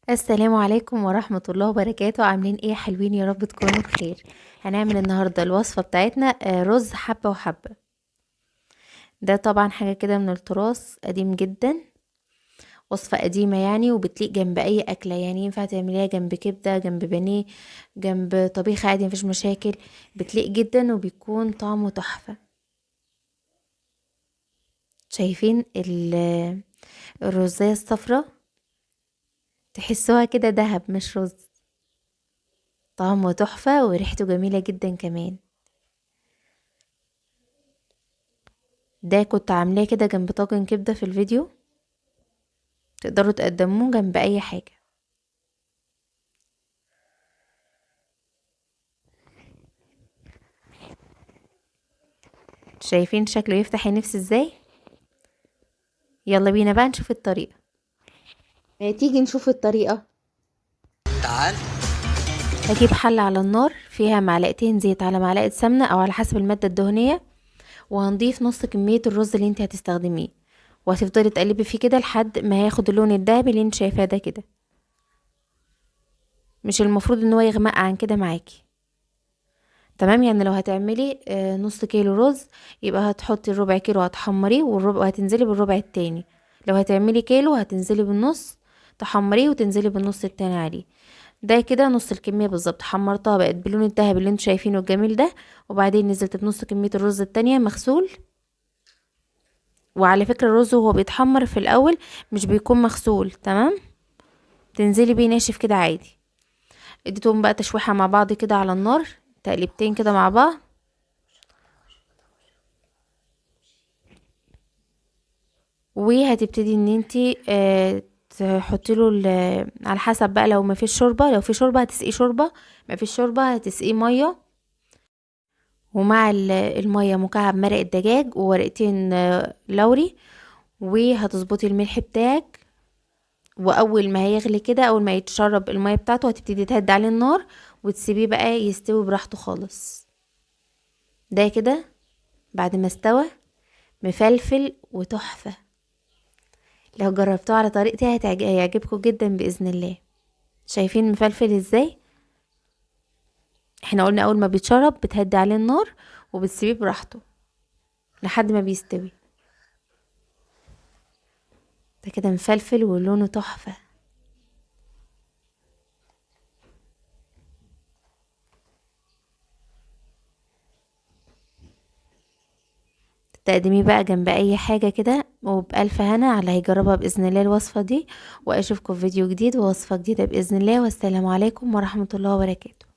السلام عليكم ورحمة الله وبركاته. عاملين ايه يا حلوين؟ يا رب تكونوا بخير. هنعمل النهاردة الوصفة بتاعتنا رز حبة وحبة. ده طبعا حاجة كده من التراث قديم جدا، وصفة قديمة يعني، وبتليق جنب اي اكلة. يعني ينفع تعمليها جنب كبدة، جنب بانيه، جنب طبيخ عادي، مفيش مشاكل. بتليق جدا وبيكون طعمه تحفة. شايفين الرزاية الصفراء؟ تحسوها كده دهب مش رز. طعمه تحفة وريحته جميلة جدا كمان. ده كنت عاملاه كده جنب طاجن كبدة في الفيديو، تقدروا تقدموه جنب اي حاجة. شايفين شكله يفتح النفس ازاي؟ يلا بينا بقى نشوف الطريقة. تيجي نشوف الطريقة. تعال. هجيب حلة على النار فيها معلقتين زيت على معلقة سمنة او على حسب المادة الدهنية، وهنضيف نص كمية الرز اللي انت هتستخدميه، وهتفضلي تقلبي فيه كده لحد ما هياخد اللون الذهبي اللي انت شايفاه ده كده. مش المفروض ان هو يغمق عن كده معاكي. تمام، يعني لو هتعملي نص كيلو رز، يبقى هتحطي الربع كيلو هتحمريه، والربع وهتنزلي بالربع التاني. لو هتعملي كيلو هتنزلي بالنص تحمريه، وتنزلي بالنص التاني عليه. ده كده نص الكمية بالظبط. حمرتها بقت باللون الذهبي اللي انتوا شايفينه الجميل ده، وبعدين نزلت بنص كمية الرز التانية مغسول. وعلى فكرة الرز وهو بيتحمر في الاول مش بيكون مغسول، تمام. تنزلي بيه ناشف كده عادي. اديتهم بقى تشويحة مع بعض كده على النار، تقليبتين كده مع بعض. وهتبتدي ان انتي تحطي له على حسب بقى. لو ما فيش شوربه، لو في شوربه هتسقيه شوربه، ما فيش شوربه هتسقيه ميه. ومع الميه مكعب مرق الدجاج وورقتين لوري. وهتظبطي الملح بتاعك. واول ما هيغلي كده، اول ما يتشرب الميه بتاعته، هتبتدي تهدي عليه النار وتسيبيه بقى يستوي براحته خالص. ده كده بعد ما استوى، مفلفل وتحفه. لو جربتوه على طريقتي هيعجبكم جدا بإذن الله. شايفين مفلفل ازاي؟ احنا قلنا اول ما بيتشرب بتهدي عليه النار وبتسيبيه براحته لحد ما بيستوي. ده كده مفلفل ولونه تحفة. تقدميه بقى جنب اي حاجة كده وبألف هنا على هيجربها بإذن الله الوصفة دي. واشوفكم في فيديو جديد ووصفة جديدة بإذن الله، والسلام عليكم ورحمة الله وبركاته.